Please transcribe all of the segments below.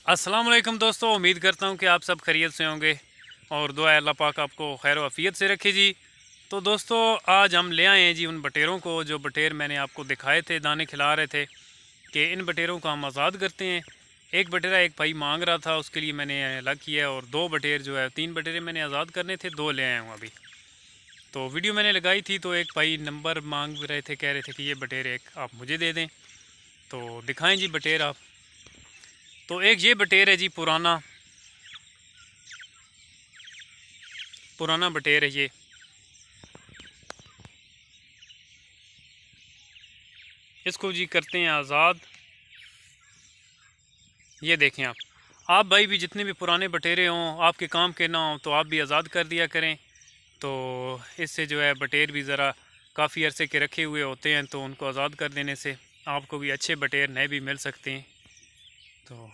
अस्सलाम वालेकुम दोस्तों, उम्मीद करता हूँ कि आप सब खैरियत से होंगे और दुआ है अल्लाह पाक आपको खैर वफ़ियत से रखे जी। तो दोस्तों आज हम ले आए हैं जी उन बटेरों को, जो बटेर मैंने आपको दिखाए थे, दाने खिला रहे थे कि इन बटेरों को हम आज़ाद करते हैं। एक बटेरा एक भाई मांग रहा था, उसके लिए मैंने अलग किया, और दो बटेर जो है, तीन बटेरे मैंने आज़ाद करने थे, दो ले आया हूँ अभी। तो वीडियो मैंने लगाई थी तो एक भाई नंबर मांग रहे थे, कह रहे थे कि ये बटेर एक आप मुझे दे दें। तो दिखाएं जी बटेर आप। तो एक ये बटेर है जी, पुराना पुराना बटेर है ये। इसको जी करते हैं आज़ाद। ये देखें आप भाई भी जितने भी पुराने बटेरे हों, आपके काम के ना हों, तो आप भी आज़ाद कर दिया करें। तो इससे जो है बटेर भी ज़रा काफ़ी अरसे के रखे हुए होते हैं, तो उनको आज़ाद कर देने से आपको भी अच्छे बटेर नए भी मिल सकते हैं। तो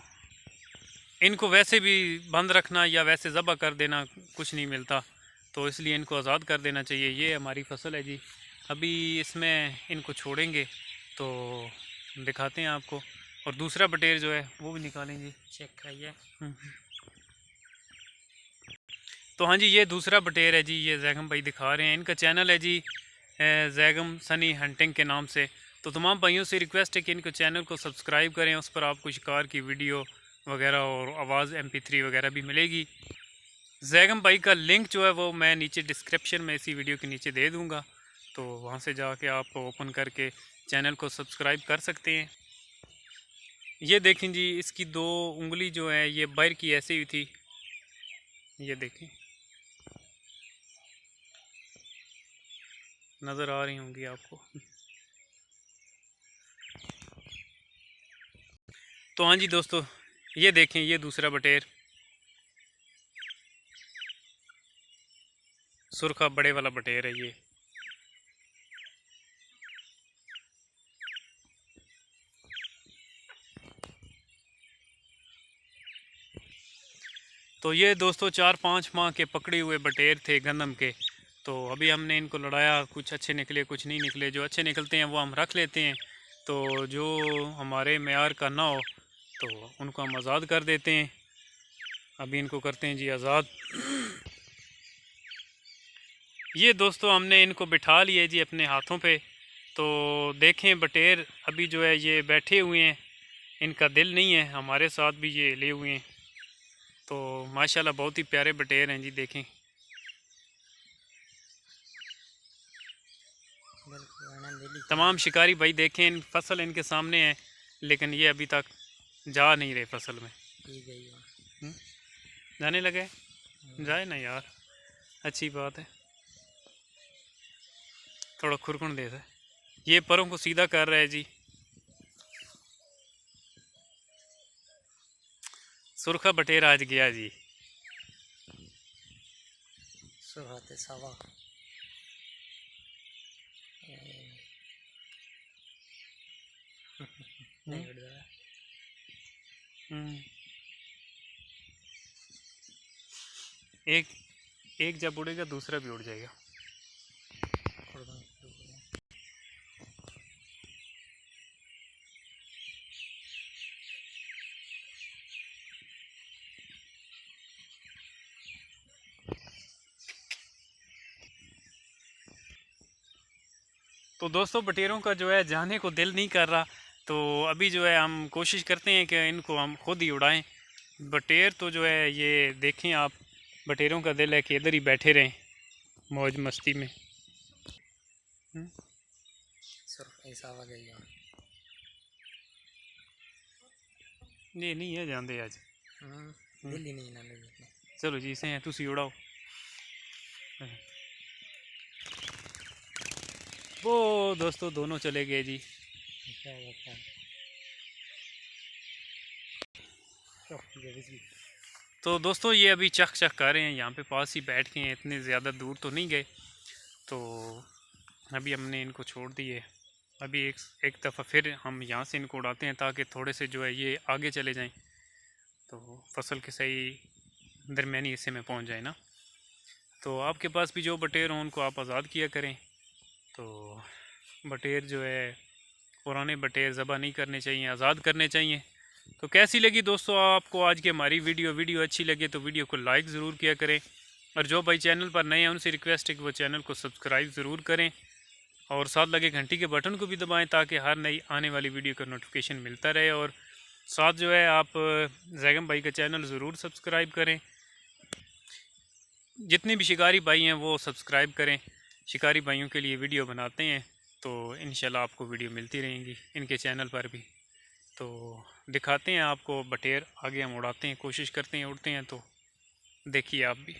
इनको वैसे भी बंद रखना या वैसे ज़बह कर देना कुछ नहीं मिलता, तो इसलिए इनको आज़ाद कर देना चाहिए। ये हमारी फसल है जी, अभी इसमें इनको छोड़ेंगे तो दिखाते हैं आपको। और दूसरा बटेर जो है वो भी निकालेंगे, चेक कराइए। तो हाँ जी, ये दूसरा बटेर है जी, ये जैगम भाई दिखा रहे हैं। इनका चैनल है जी जैगम सनी हंटिंग के नाम से। तो तमाम भाइयों से रिक्वेस्ट है कि इनको चैनल को सब्सक्राइब करें, उस पर आपको शिकार की वीडियो वगैरह और आवाज़ MP3 वगैरह भी मिलेगी। जैगम भाई का लिंक जो है वो मैं नीचे डिस्क्रिप्शन में इसी वीडियो के नीचे दे दूँगा, तो वहाँ से जाके आप ओपन करके चैनल को सब्सक्राइब कर सकते हैं। ये देखें जी, इसकी दो उंगली जो है ये बैर की ऐसी हुई थी, ये देखें, नज़र आ रही होंगी आपको। तो हाँ जी दोस्तों, ये देखें, ये दूसरा बटेर, सुरखा बड़े वाला बटेर है ये। तो ये दोस्तों 4-5 माह के पकड़े हुए बटेर थे गंदम के। तो अभी हमने इनको लड़ाया, कुछ अच्छे निकले कुछ नहीं निकले। जो अच्छे निकलते हैं वो हम रख लेते हैं, तो जो हमारे मेयार का ना हो तो उनको हम आज़ाद कर देते हैं। अभी इनको करते हैं जी आज़ाद। ये दोस्तों हमने इनको बिठा लिए जी अपने हाथों पे। तो देखें बटेर अभी जो है ये बैठे हुए हैं, इनका दिल नहीं है, हमारे साथ भी ये ले हुए हैं। तो माशाल्लाह बहुत ही प्यारे बटेर हैं जी, देखें। तमाम शिकारी भाई देखें, इन फसल इनके सामने है, लेकिन ये अभी तक जा नहीं रहे फसल में। जाने लगे, जाए ना यार, अच्छी बात है। थोड़ा खुरकुन दे है, ये परों को सीधा कर रहा है जी। सुरखा बटेर आज गया जी। सवा एक एक जब उड़ेगा दूसरा भी उड़ जाएगा। तो दोस्तों बटेरों का जो है जाने को दिल नहीं कर रहा, तो अभी जो है हम कोशिश करते हैं कि इनको हम खुद ही उड़ाएं। बटेर तो जो है ये देखें आप, बटेरों का दिल है कि इधर ही बैठे रहें मौज मस्ती में। नहीं नहीं है जाते आज, दिल ही नहीं ना। चलो जी इसे तुसी उड़ाओ। वो दोस्तों दोनों चले गए जी। तो दोस्तों ये अभी चख चख कर रहे हैं, यहाँ पे पास ही बैठ के हैं, इतने ज़्यादा दूर तो नहीं गए। तो अभी हमने इनको छोड़ दिए। अभी एक दफ़ा फिर हम यहाँ से इनको उड़ाते हैं, ताकि थोड़े से जो है ये आगे चले जाएं, तो फसल के सही दरमियानी हिस्से में पहुँच जाए ना। तो आपके पास भी जो बटेर हों उनको आप आज़ाद किया करें। तो बटेर जो है, पुराने बटेर ज़बह नहीं करने चाहिए, आज़ाद करने चाहिए। तो कैसी लगी दोस्तों आपको आज की हमारी वीडियो अच्छी लगे तो वीडियो को लाइक ज़रूर किया करें, और जो भाई चैनल पर नए हैं उनसे रिक्वेस्ट है कि वो चैनल को सब्सक्राइब ज़रूर करें और साथ लगे घंटी के बटन को भी दबाएं ताकि हर नई आने वाली वीडियो का नोटिफिकेशन मिलता रहे। और साथ जो है आप जैगम भाई का चैनल ज़रूर सब्सक्राइब करें, जितने भी शिकारी भाई हैं वो सब्सक्राइब करें, शिकारी भाइयों के लिए वीडियो बनाते हैं तो इंशाल्लाह आपको वीडियो मिलती रहेंगी इनके चैनल पर भी। तो दिखाते हैं आपको बटेर, आगे हम उड़ाते हैं, कोशिश करते हैं उड़ते हैं, तो देखिए आप भी।